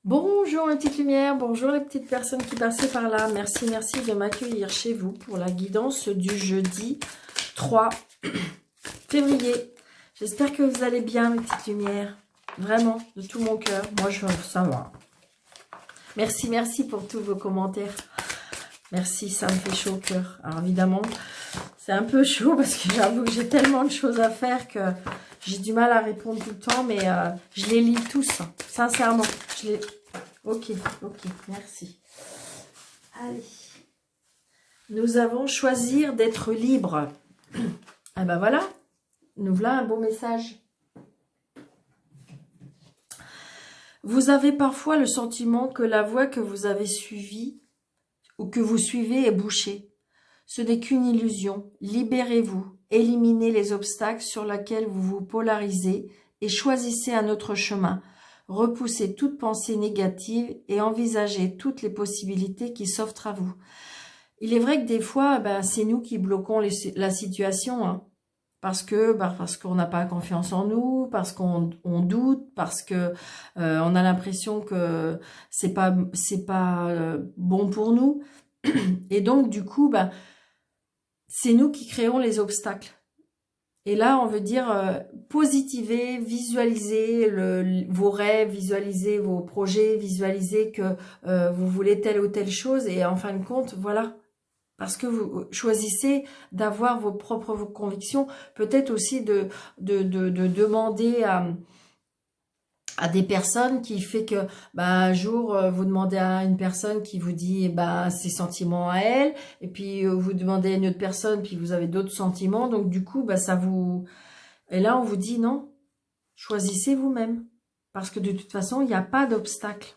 Bonjour les petites lumières, bonjour les petites personnes qui passaient par là. Merci de m'accueillir chez vous pour la guidance du jeudi 3 février. J'espère que vous allez bien les petites lumières. Vraiment, de tout mon cœur. Moi, ça va. Merci pour tous vos commentaires. Merci, ça me fait chaud au cœur. Alors évidemment, c'est un peu chaud parce que j'avoue que j'ai tellement de choses à faire que j'ai du mal à répondre tout le temps, mais je les lis tous, hein. Sincèrement. Ok, merci. Allez. Nous avons choisi d'être libres. Ah ben voilà, nous voilà un beau message. Vous avez parfois le sentiment que la voie que vous avez suivie ou que vous suivez est bouchée. Ce n'est qu'une illusion. Libérez-vous, éliminez les obstacles sur lesquels vous vous polarisez et choisissez un autre chemin. Repoussez toute pensée négative et envisagez toutes les possibilités qui s'offrent à vous. Il est vrai que des fois, c'est nous qui bloquons la situation, hein, parce qu'on n'a pas confiance en nous, parce qu'on doute, parce que on a l'impression que c'est pas bon pour nous, et donc du coup, c'est nous qui créons les obstacles. Et là, on veut dire positiver, visualiser vos rêves, visualiser vos projets, visualiser que vous voulez telle ou telle chose. Et en fin de compte, voilà. Parce que vous choisissez d'avoir vos propres convictions. Peut-être aussi de demander à des personnes qui fait que un jour vous demandez à une personne qui vous dit ses sentiments à elle, et puis vous demandez à une autre personne puis vous avez d'autres sentiments, donc du coup ça vous, et là on vous dit non, choisissez vous-même, parce que de toute façon il n'y a pas d'obstacle,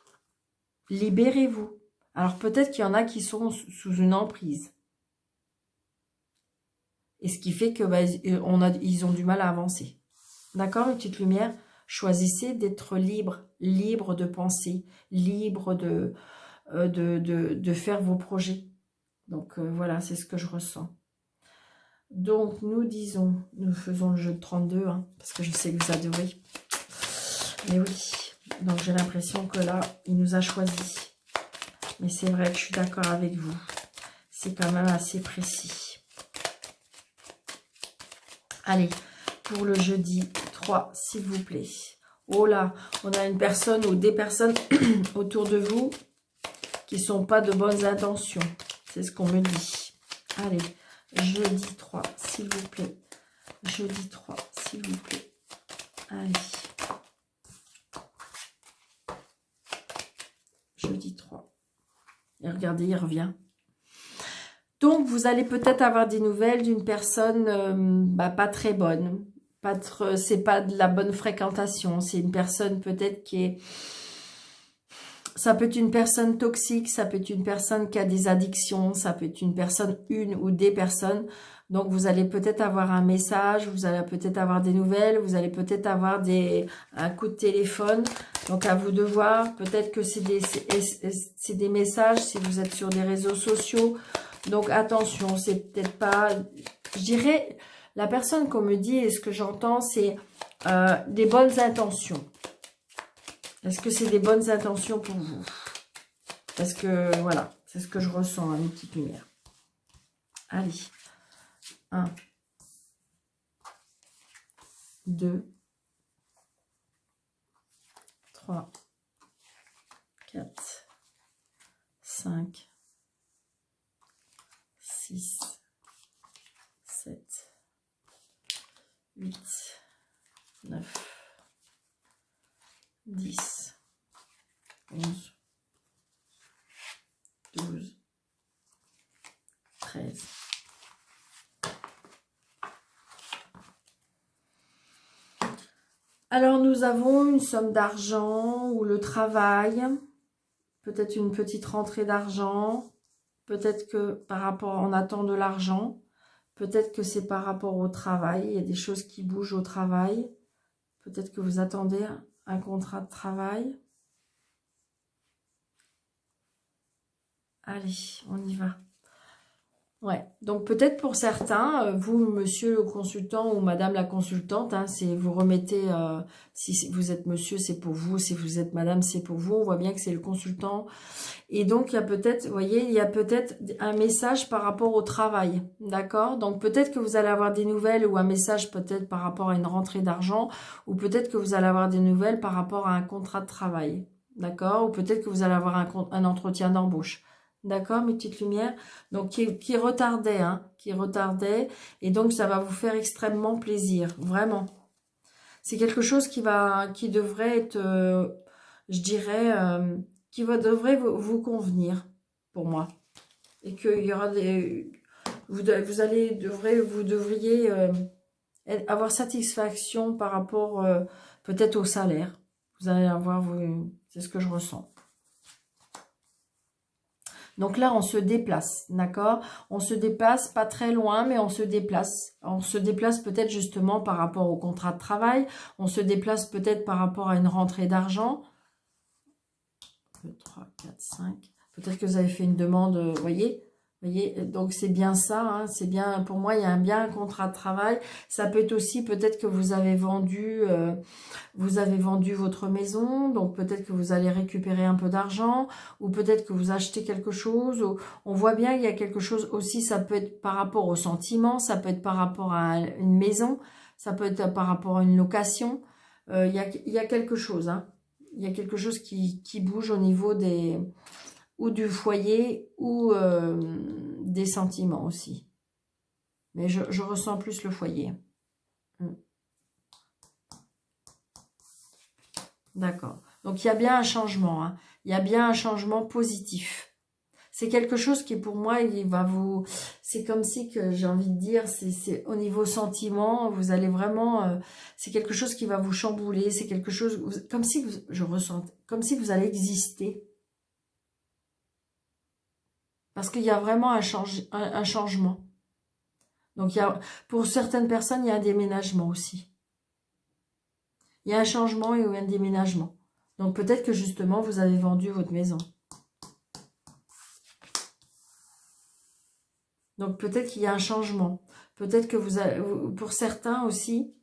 libérez-vous. Alors peut-être qu'il y en a qui sont sous une emprise, et ce qui fait que ils ont du mal à avancer. D'accord, les petites lumières? Choisissez d'être libre, libre de penser, libre de faire vos projets. Donc voilà, c'est ce que je ressens. Donc nous faisons le jeu de 32, hein, parce que je sais que vous adorez. Mais oui, donc j'ai l'impression que là, il nous a choisis. Mais c'est vrai que je suis d'accord avec vous. C'est quand même assez précis. Allez, pour le jeudi 3, s'il vous plaît. Oh là, on a une personne ou des personnes autour de vous qui ne sont pas de bonnes intentions. C'est ce qu'on me dit. Allez, jeudi 3, s'il vous plaît. Jeudi 3, s'il vous plaît. Allez. Jeudi 3. Et regardez, il revient. Donc, vous allez peut-être avoir des nouvelles d'une personne pas très bonne. C'est pas de la bonne fréquentation. C'est une personne peut-être qui est... Ça peut être une personne toxique, ça peut être une personne qui a des addictions, ça peut être une personne, une ou des personnes. Donc, vous allez peut-être avoir un message, vous allez peut-être avoir des nouvelles, vous allez peut-être avoir un coup de téléphone. Donc, à vous de voir. Peut-être que c'est des messages si vous êtes sur des réseaux sociaux. Donc, attention, c'est peut-être pas... Je dirais, la personne qu'on me dit et ce que j'entends, c'est des bonnes intentions. Est-ce que c'est des bonnes intentions pour vous? Parce que, voilà, c'est ce que je ressens, une petite lumière. Allez. 1, 2, 3, 4, 5, 6, 7, 8, 9, 10, 11, 12, 13. Alors, nous avons une somme d'argent ou le travail, peut-être une petite rentrée d'argent, peut-être que par rapport, on attend de l'argent, peut-être que c'est par rapport au travail, il y a des choses qui bougent au travail, peut-être que vous attendez un contrat de travail. Allez, on y va. Ouais, donc peut-être pour certains, vous, monsieur le consultant ou madame la consultante, hein, c'est vous remettez, si vous êtes monsieur, c'est pour vous, si vous êtes madame, c'est pour vous, on voit bien que c'est le consultant. Et donc, il y a peut-être, vous voyez, il y a peut-être un message par rapport au travail, d'accord? Donc peut-être que vous allez avoir des nouvelles ou un message peut-être par rapport à une rentrée d'argent, ou peut-être que vous allez avoir des nouvelles par rapport à un contrat de travail, d'accord? Ou peut-être que vous allez avoir un entretien d'embauche. D'accord, mes petites lumières? Donc, qui retardait, hein, qui retardait. Et donc, ça va vous faire extrêmement plaisir, vraiment. C'est quelque chose qui devrait être, je dirais, devrait vous convenir, pour moi. Et qu'il y aura des, vous devriez avoir satisfaction par rapport, peut-être au salaire. Vous allez avoir, c'est ce que je ressens. Donc là, on se déplace, d'accord? On se déplace pas très loin, mais on se déplace. On se déplace peut-être justement par rapport au contrat de travail. On se déplace peut-être par rapport à une rentrée d'argent. 2, 3, 4, 5. Peut-être que vous avez fait une demande, vous voyez? Donc c'est bien ça, hein, c'est bien, pour moi, il y a bien un contrat de travail. Ça peut être aussi, peut-être que vous avez vendu votre maison, donc peut-être que vous allez récupérer un peu d'argent, ou peut-être que vous achetez quelque chose. On voit bien qu'il y a quelque chose aussi, ça peut être par rapport au sentiment, ça peut être par rapport à une maison, ça peut être par rapport à une location. Il y a quelque chose, hein. Il y a quelque chose qui bouge au niveau ou du foyer ou des sentiments aussi. Mais je ressens plus le foyer. D'accord. Donc, il y a bien un changement. Hein. Il y a bien un changement positif. C'est quelque chose qui, pour moi, il va vous... C'est comme si, que j'ai envie de dire, c'est au niveau sentiment, vous allez vraiment... c'est quelque chose qui va vous chambouler. C'est quelque chose... Comme si, je ressens... Comme si vous allez exister. Parce qu'il y a vraiment un changement. Donc, pour certaines personnes, il y a un déménagement aussi. Il y a un changement et un déménagement. Donc, peut-être que justement, vous avez vendu votre maison. Donc, peut-être qu'il y a un changement. Peut-être que pour certains aussi,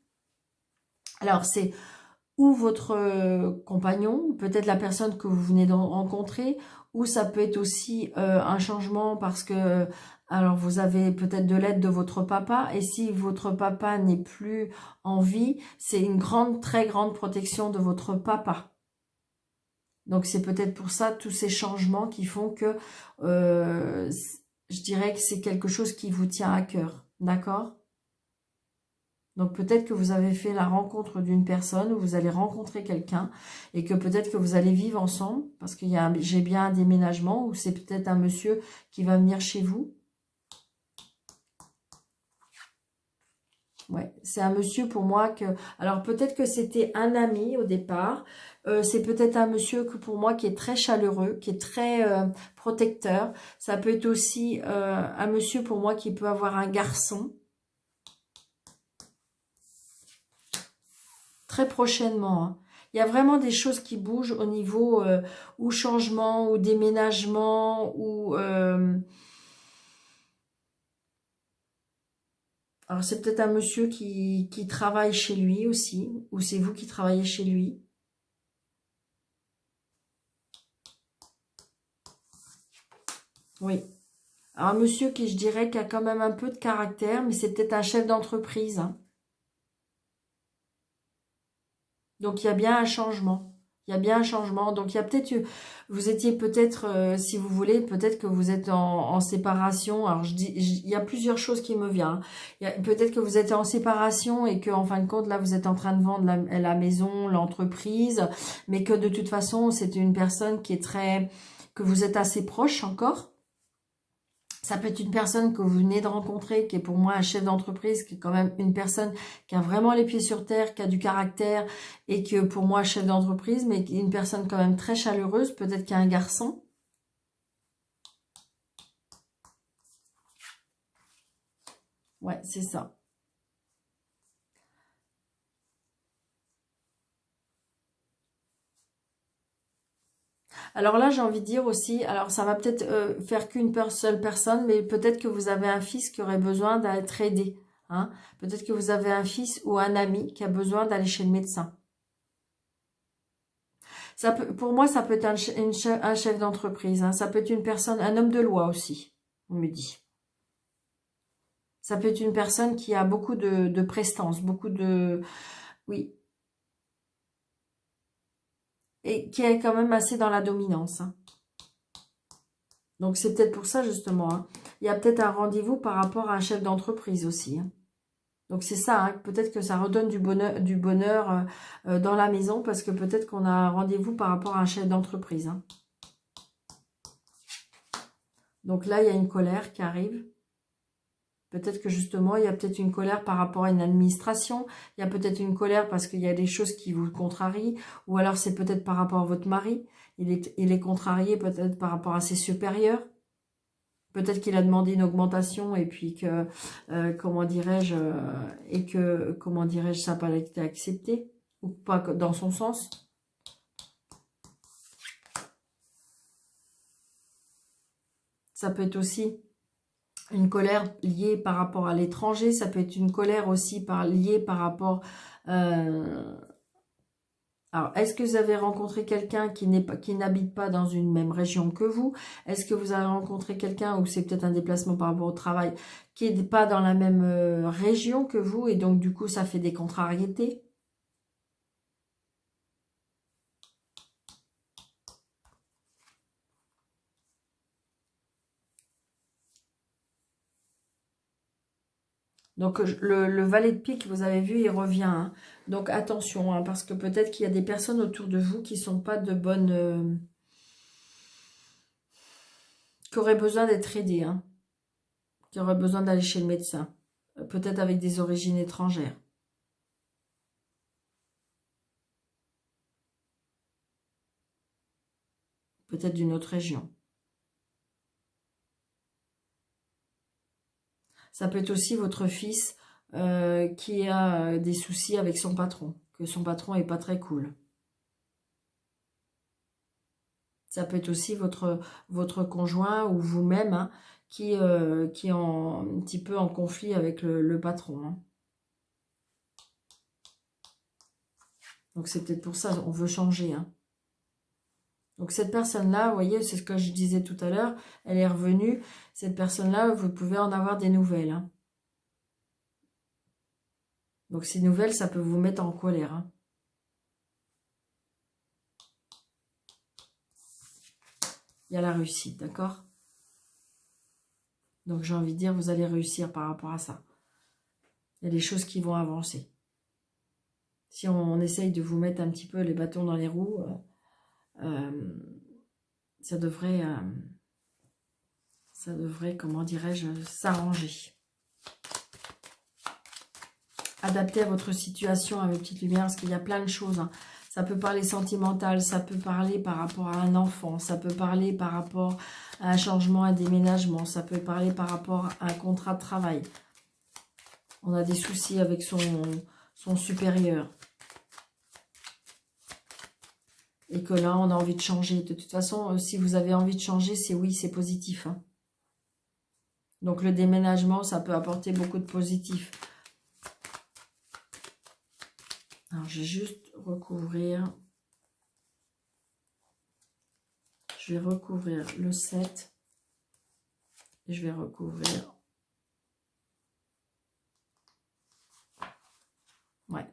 alors c'est ou votre compagnon, ou peut-être la personne que vous venez de rencontrer, ou ça peut être aussi un changement parce que, alors vous avez peut-être de l'aide de votre papa, et si votre papa n'est plus en vie, c'est une grande, très grande protection de votre papa. Donc c'est peut-être pour ça tous ces changements qui font que je dirais que c'est quelque chose qui vous tient à cœur, d'accord? Donc peut-être que vous avez fait la rencontre d'une personne ou vous allez rencontrer quelqu'un et que peut-être que vous allez vivre ensemble parce que j'ai bien un déménagement ou c'est peut-être un monsieur qui va venir chez vous. Ouais, c'est un monsieur pour moi que... Alors peut-être que c'était un ami au départ. C'est peut-être un monsieur que pour moi qui est très chaleureux, qui est très protecteur. Ça peut être aussi un monsieur pour moi qui peut avoir un garçon. Très prochainement. Hein. Il y a vraiment des choses qui bougent au niveau ou changement, ou déménagement, ou... alors c'est peut-être un monsieur qui travaille chez lui aussi, ou c'est vous qui travaillez chez lui. Oui. Alors, un monsieur qui, je dirais, qui a quand même un peu de caractère, mais c'est peut-être un chef d'entreprise. Hein. Donc, il y a bien un changement. Il y a bien un changement. Donc, il y a peut-être... Vous étiez peut-être, si vous voulez, peut-être que vous êtes en séparation. Alors, il y a plusieurs choses qui me viennent. Peut-être que vous êtes en séparation et que, en fin de compte, là, vous êtes en train de vendre la maison, l'entreprise, mais que de toute façon, c'est une personne qui est très... que vous êtes assez proche encore. Ça peut être une personne que vous venez de rencontrer, qui est pour moi un chef d'entreprise, qui est quand même une personne qui a vraiment les pieds sur terre, qui a du caractère, et que pour moi, chef d'entreprise, mais qui est une personne quand même très chaleureuse, peut-être qu'il y a un garçon. Ouais, c'est ça. Alors là, j'ai envie de dire aussi, alors ça va peut-être faire qu'une seule personne, mais peut-être que vous avez un fils qui aurait besoin d'être aidé. Hein. Peut-être que vous avez un fils ou un ami qui a besoin d'aller chez le médecin. Ça peut, pour moi, ça peut être un chef d'entreprise. Hein. Ça peut être une personne, un homme de loi aussi, on me dit. Ça peut être une personne qui a beaucoup de prestance, beaucoup de... Oui. Et qui est quand même assez dans la dominance. Hein. Donc, c'est peut-être pour ça, justement. Hein. Il y a peut-être un rendez-vous par rapport à un chef d'entreprise aussi. Hein. Donc, c'est ça. Hein. Peut-être que ça redonne du bonheur dans la maison parce que peut-être qu'on a un rendez-vous par rapport à un chef d'entreprise. Hein. Donc là, il y a une colère qui arrive. Peut-être que justement, il y a peut-être une colère par rapport à une administration. Il y a peut-être une colère parce qu'il y a des choses qui vous contrarient. Ou alors, c'est peut-être par rapport à votre mari. Il est contrarié peut-être par rapport à ses supérieurs. Peut-être qu'il a demandé une augmentation et puis que, comment dirais-je, ça n'a pas été accepté. Ou pas dans son sens. Ça peut être aussi une colère liée par rapport à l'étranger, ça peut être une colère aussi liée par rapport... Alors, est-ce que vous avez rencontré quelqu'un qui n'habite pas dans une même région que vous? Est-ce que vous avez rencontré quelqu'un, ou c'est peut-être un déplacement par rapport au travail, qui n'est pas dans la même région que vous, et donc du coup ça fait des contrariétés? Donc, le valet de pique, vous avez vu, il revient. Hein. Donc, attention, hein, parce que peut-être qu'il y a des personnes autour de vous qui sont pas de bonnes... qui auraient besoin d'être aidées. Hein, qui auraient besoin d'aller chez le médecin. Peut-être avec des origines étrangères. Peut-être d'une autre région. Ça peut être aussi votre fils qui a des soucis avec son patron. Que son patron est pas très cool. Ça peut être aussi votre conjoint ou vous-même hein, qui est un petit peu en conflit avec le patron. Hein. Donc c'est peut-être pour ça on veut changer. Hein. Donc cette personne-là, vous voyez, c'est ce que je disais tout à l'heure, elle est revenue. Cette personne-là, vous pouvez en avoir des nouvelles. Hein. Donc ces nouvelles, ça peut vous mettre en colère. Hein. Il y a la réussite, d'accord? Donc j'ai envie de dire, vous allez réussir par rapport à ça. Il y a des choses qui vont avancer. Si on essaye de vous mettre un petit peu les bâtons dans les roues, ça devrait, comment dirais-je, s'arranger. Adapter à votre situation avec petite lumière, parce qu'il y a plein de choses. Hein. Ça peut parler sentimental, ça peut parler par rapport à un enfant, ça peut parler par rapport à un changement, un déménagement, ça peut parler par rapport à un contrat de travail. On a des soucis avec son supérieur. Et que là, on a envie de changer. De toute façon, si vous avez envie de changer, c'est oui, c'est positif. Hein. Donc le déménagement, ça peut apporter beaucoup de positif. Alors, je vais juste recouvrir. Je vais recouvrir le 7. Et je vais recouvrir. Ouais.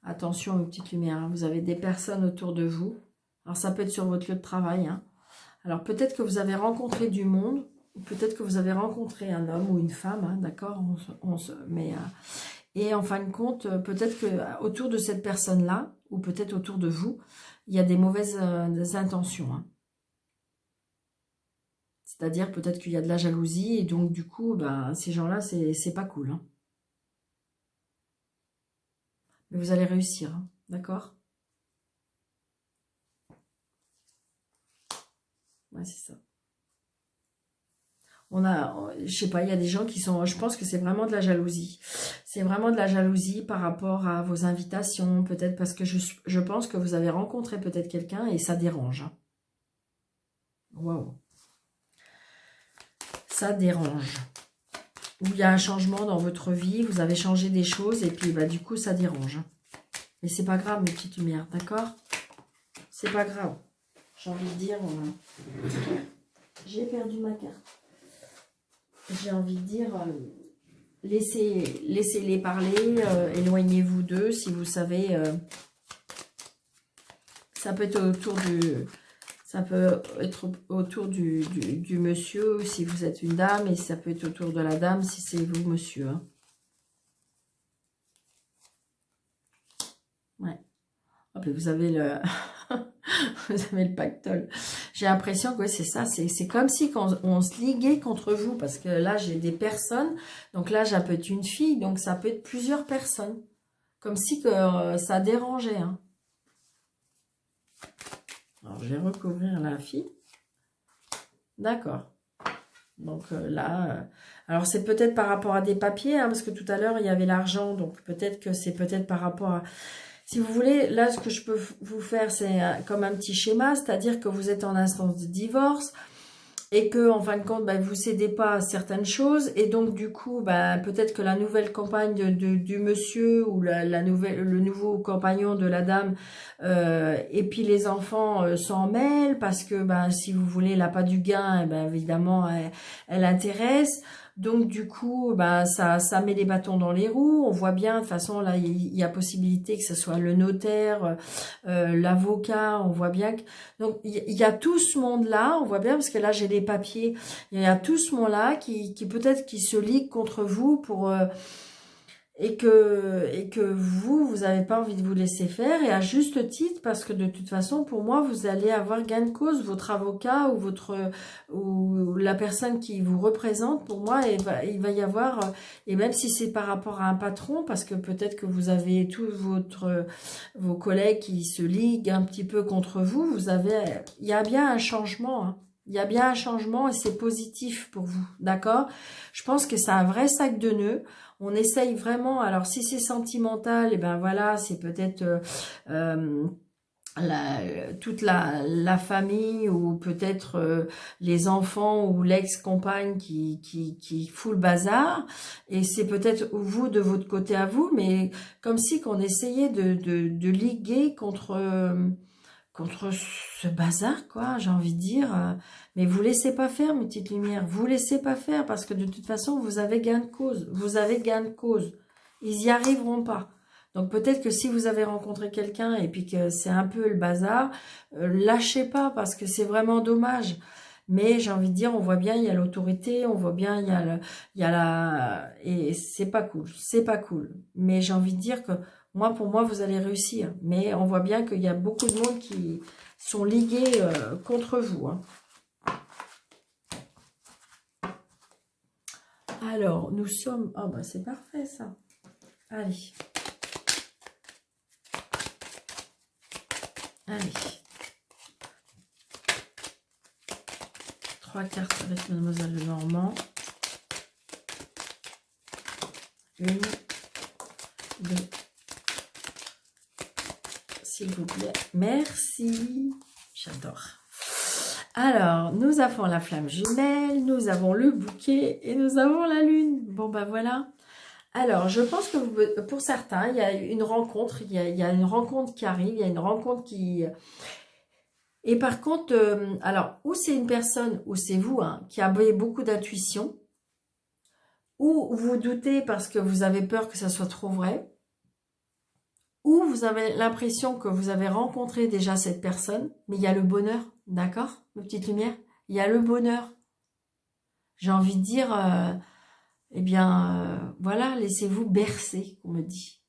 Attention aux petites lumières. Hein. Vous avez des personnes autour de vous. Alors, ça peut être sur votre lieu de travail. Hein. Alors, peut-être que vous avez rencontré du monde. Peut-être que vous avez rencontré un homme ou une femme. Hein, d'accord et en fin de compte, peut-être que autour de cette personne-là, ou peut-être autour de vous, il y a des mauvaises intentions. Hein. C'est-à-dire peut-être qu'il y a de la jalousie, et donc du coup, ben, ces gens-là, c'est pas cool. Hein. Mais vous allez réussir, hein, d'accord? Ouais, c'est ça. Je sais pas, il y a des gens qui sont, je pense que c'est vraiment de la jalousie. C'est vraiment de la jalousie par rapport à vos invitations, peut-être parce que je pense que vous avez rencontré peut-être quelqu'un et ça dérange. Hein. Waouh. Ça dérange. Ou il y a un changement dans votre vie, vous avez changé des choses et puis bah, du coup ça dérange. Mais c'est pas grave mes petites lumières, d'accord? C'est pas grave. J'ai envie de dire, j'ai perdu ma carte. J'ai envie de dire, laissez-les parler, éloignez-vous d'eux si vous savez. Ça peut être autour du monsieur si vous êtes une dame et ça peut être autour de la dame si c'est vous monsieur. Hein. Ouais. Hop, et vous avez le vous avez le pactole. J'ai l'impression que ouais, c'est ça, c'est comme si on se liguait contre vous parce que là j'ai des personnes. Donc là, ça peut être une fille, donc ça peut être plusieurs personnes. Comme si que ça dérangeait. Hein. Alors, je vais recouvrir la fille. D'accord. Donc là, alors c'est peut-être par rapport à des papiers, hein, parce que tout à l'heure, il y avait l'argent. Donc peut-être que c'est peut-être par rapport à... Si vous voulez, là, ce que je peux vous faire, c'est comme un petit schéma, c'est-à-dire que vous êtes en instance de divorce et que, en fin de compte, vous cédez pas à certaines choses et donc, du coup, peut-être que la nouvelle compagne du monsieur ou le nouveau compagnon de la dame et puis les enfants s'en mêlent parce que, si vous voulez, elle n'a pas du gain, évidemment, elle intéresse. Donc du coup, ça met les bâtons dans les roues. On voit bien, de toute façon, là, il y a possibilité que ce soit le notaire, l'avocat, on voit bien que... Donc il y a tout ce monde-là, on voit bien, parce que là j'ai des papiers, il y a tout ce monde-là qui peut-être qui se ligue contre vous pour... et que vous n'avez pas envie de vous laisser faire, et à juste titre, parce que de toute façon, pour moi, vous allez avoir gain de cause, votre avocat ou la personne qui vous représente, pour moi, il va y avoir, et même si c'est par rapport à un patron, parce que peut-être que vous avez tous vos collègues qui se liguent un petit peu contre vous, il y a bien un changement, hein. Il y a bien un changement et c'est positif pour vous, d'accord? Je pense que c'est un vrai sac de nœuds. On essaye vraiment, alors si c'est sentimental, et voilà, c'est peut-être toute la famille ou peut-être les enfants ou l'ex-compagne qui fout le bazar. Et c'est peut-être vous de votre côté à vous, mais comme si qu'on essayait de liguer contre ce bazar, quoi, j'ai envie de dire. Mais vous laissez pas faire, mes petites lumières. Vous laissez pas faire parce que de toute façon, vous avez gain de cause. Vous avez gain de cause. Ils y arriveront pas. Donc peut-être que si vous avez rencontré quelqu'un et puis que c'est un peu le bazar, lâchez pas parce que c'est vraiment dommage. Mais j'ai envie de dire, on voit bien, il y a l'autorité, on voit bien, il y a la... Et c'est pas cool, c'est pas cool. Mais j'ai envie de dire que pour moi, vous allez réussir. Mais on voit bien qu'il y a beaucoup de monde qui sont ligués contre vous. Hein. Alors, nous sommes... Oh, c'est parfait, ça. Allez. Allez. 3 cartes avec Mademoiselle Lenormand. 1, 2. S'il vous plaît. Merci. J'adore. Alors, nous avons la flamme jumelle, nous avons le bouquet et nous avons la lune. Bon, voilà. Alors, je pense que pour certains, il y a une rencontre, il y a une rencontre qui arrive, il y a une rencontre qui... Et par contre, alors, ou c'est une personne, ou c'est vous, hein, qui avez beaucoup d'intuition, ou vous doutez parce que vous avez peur que ça soit trop vrai, ou vous avez l'impression que vous avez rencontré déjà cette personne, mais il y a le bonheur, d'accord, mes petites lumières? Il y a le bonheur. J'ai envie de dire, voilà, laissez-vous bercer, on me dit.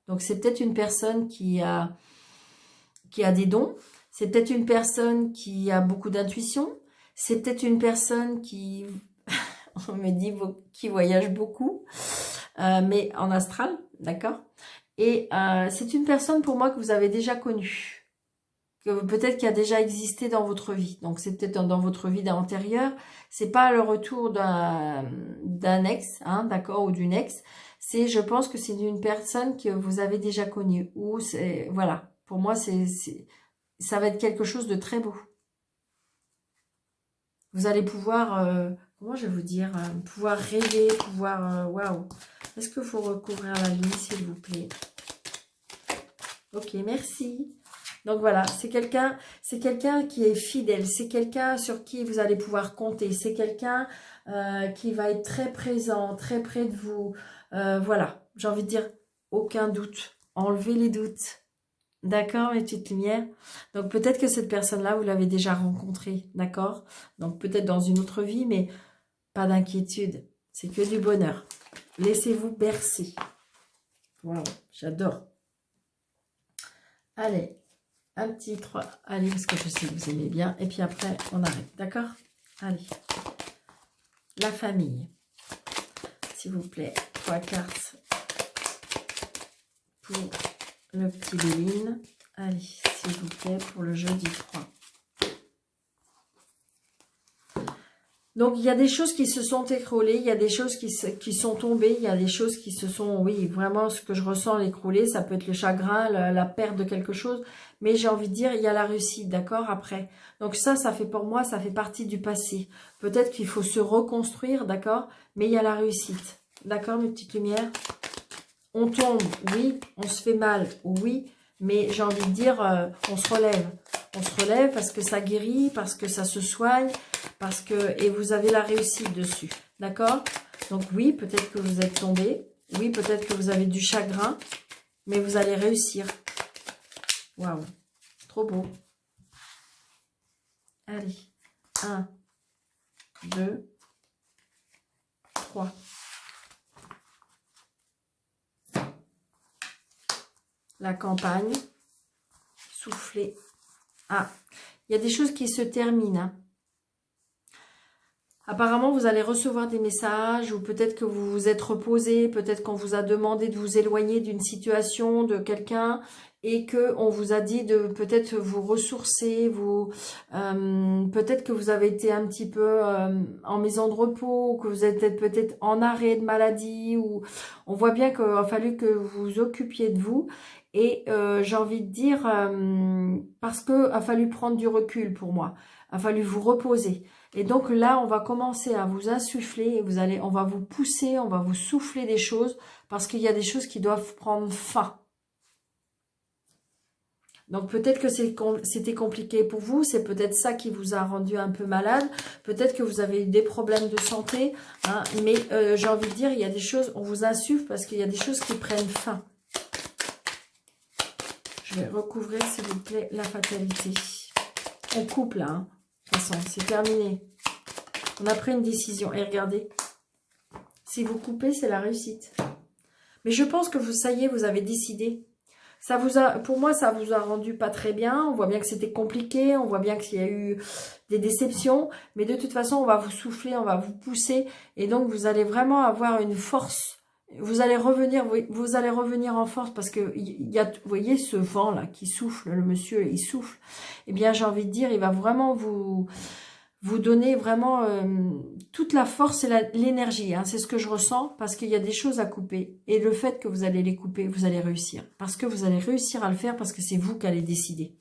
Donc c'est peut-être une personne qui a des dons, c'est peut-être une personne qui a beaucoup d'intuition, c'est peut-être une personne qui, on me dit, qui voyage beaucoup, mais en astral, d'accord? Et c'est une personne pour moi que vous avez déjà connue. que peut-être qui a déjà existé dans votre vie. Donc c'est peut-être dans votre vie antérieure. C'est pas le retour d'un ex, hein, d'accord, ou d'une ex. C'est, je pense que c'est d'une personne que vous avez déjà connue. Ou c'est, voilà, pour moi ça va être quelque chose de très beau. Vous allez pouvoir, comment je vais vous dire, pouvoir rêver, pouvoir, waouh. Est-ce qu'il faut recouvrir la ligne, s'il vous plaît? Ok, merci. Donc voilà, c'est quelqu'un qui est fidèle, c'est quelqu'un sur qui vous allez pouvoir compter, c'est quelqu'un qui va être très présent, très près de vous. Voilà, j'ai envie de dire, aucun doute, enlevez les doutes. D'accord, mes petites lumières. Donc peut-être que cette personne-là, vous l'avez déjà rencontrée, d'accord? Donc peut-être dans une autre vie, mais pas d'inquiétude. C'est que du bonheur. Laissez-vous bercer. Waouh, j'adore. Allez, un petit 3. Allez, parce que je sais que vous aimez bien. Et puis après, on arrête, d'accord? Allez. La famille. S'il vous plaît, 3 cartes pour le petit Béline. Allez, s'il vous plaît, pour le jeudi 3. Donc, il y a des choses qui se sont écroulées, il y a des choses qui sont tombées, il y a des choses qui se sont, oui, vraiment, ce que je ressens l'écrouler, ça peut être le chagrin, la perte de quelque chose, mais j'ai envie de dire, il y a la réussite, d'accord, après. Donc ça fait pour moi, ça fait partie du passé. Peut-être qu'il faut se reconstruire, d'accord, mais il y a la réussite. D'accord, mes petites lumières? On tombe, oui, on se fait mal, oui, mais j'ai envie de dire, on se relève. On se relève parce que ça guérit, parce que ça se soigne, parce que et vous avez la réussite dessus. D'accord? Donc oui, peut-être que vous êtes tombé. Oui, peut-être que vous avez du chagrin, mais vous allez réussir. Waouh, trop beau. Allez, 1, 2, 3. La campagne, souffler. Ah, il y a des choses qui se terminent. Hein. Apparemment, vous allez recevoir des messages ou peut-être que vous vous êtes reposé, peut-être qu'on vous a demandé de vous éloigner d'une situation, de quelqu'un et qu'on vous a dit de peut-être vous ressourcer, peut-être que vous avez été un petit peu en maison de repos, ou que vous êtes peut-être en arrêt de maladie, ou on voit bien qu'il a fallu que vous vous occupiez de vous. Et j'ai envie de dire, parce qu'il a fallu prendre du recul pour moi, il a fallu vous reposer. Et donc là, on va commencer à vous insuffler, et on va vous pousser, on va vous souffler des choses, parce qu'il y a des choses qui doivent prendre fin. Donc peut-être que c'était compliqué pour vous, c'est peut-être ça qui vous a rendu un peu malade, peut-être que vous avez eu des problèmes de santé, hein, mais j'ai envie de dire, il y a des choses, on vous insuffle parce qu'il y a des choses qui prennent fin. Je vais recouvrir, s'il vous plaît, la fatalité. On coupe là, hein. De toute façon, c'est terminé. On a pris une décision. Et regardez, si vous coupez, c'est la réussite. Mais je pense que ça y est, vous avez décidé. Pour moi, ça vous a rendu pas très bien. On voit bien que c'était compliqué. On voit bien qu'il y a eu des déceptions. Mais de toute façon, on va vous souffler, on va vous pousser. Et donc, vous allez vraiment avoir une force. Vous allez revenir en force parce que il y a, vous voyez ce vent là qui souffle, le monsieur il souffle. Eh bien, j'ai envie de dire, il va vraiment vous donner vraiment toute la force et l'énergie. Hein. C'est ce que je ressens parce qu'il y a des choses à couper. Et le fait que vous allez les couper, vous allez réussir. Parce que vous allez réussir à le faire parce que c'est vous qui allez décider.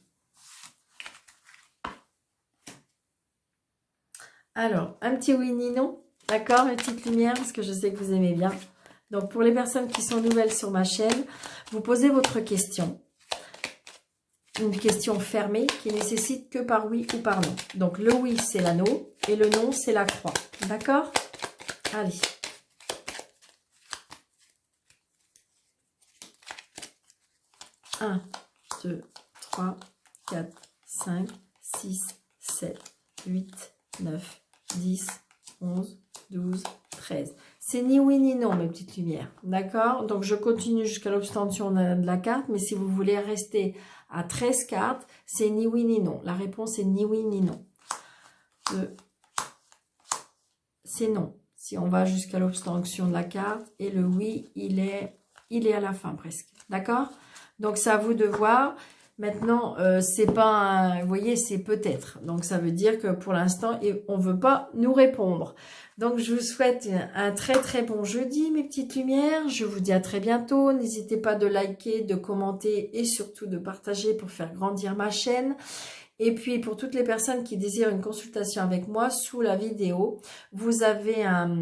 Alors, un petit oui ni non. D'accord, mes petites lumières, parce que je sais que vous aimez bien. Donc, pour les personnes qui sont nouvelles sur ma chaîne, vous posez votre question. Une question fermée qui nécessite que par oui ou par non. Donc, le oui, c'est l'anneau et le non, c'est la croix. D'accord? Allez. Un, 2, 3, 4, 5, 6, 7, 8, 9, 10, 11, 12, 13. C'est ni oui ni non, mes petites lumières. D'accord? Donc, je continue jusqu'à l'obtention de la carte. Mais si vous voulez rester à 13 cartes, c'est ni oui ni non. La réponse est ni oui ni non. C'est non. Si on va jusqu'à l'obtention de la carte. Et le oui, il est à la fin presque. D'accord? Donc, c'est à vous de voir. Maintenant, c'est pas vous voyez, c'est peut-être. Donc, ça veut dire que pour l'instant, on veut pas nous répondre. Donc, je vous souhaite un très très bon jeudi, mes petites lumières. Je vous dis à très bientôt. N'hésitez pas de liker, de commenter et surtout de partager pour faire grandir ma chaîne. Et puis, pour toutes les personnes qui désirent une consultation avec moi, sous la vidéo, vous avez un,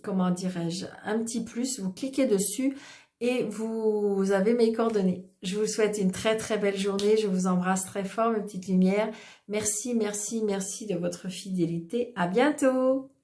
comment dirais-je, un petit plus. Vous cliquez dessus et vous avez mes coordonnées. Je vous souhaite une très très belle journée. Je vous embrasse très fort, mes petites lumières. Merci, merci, merci de votre fidélité. À bientôt!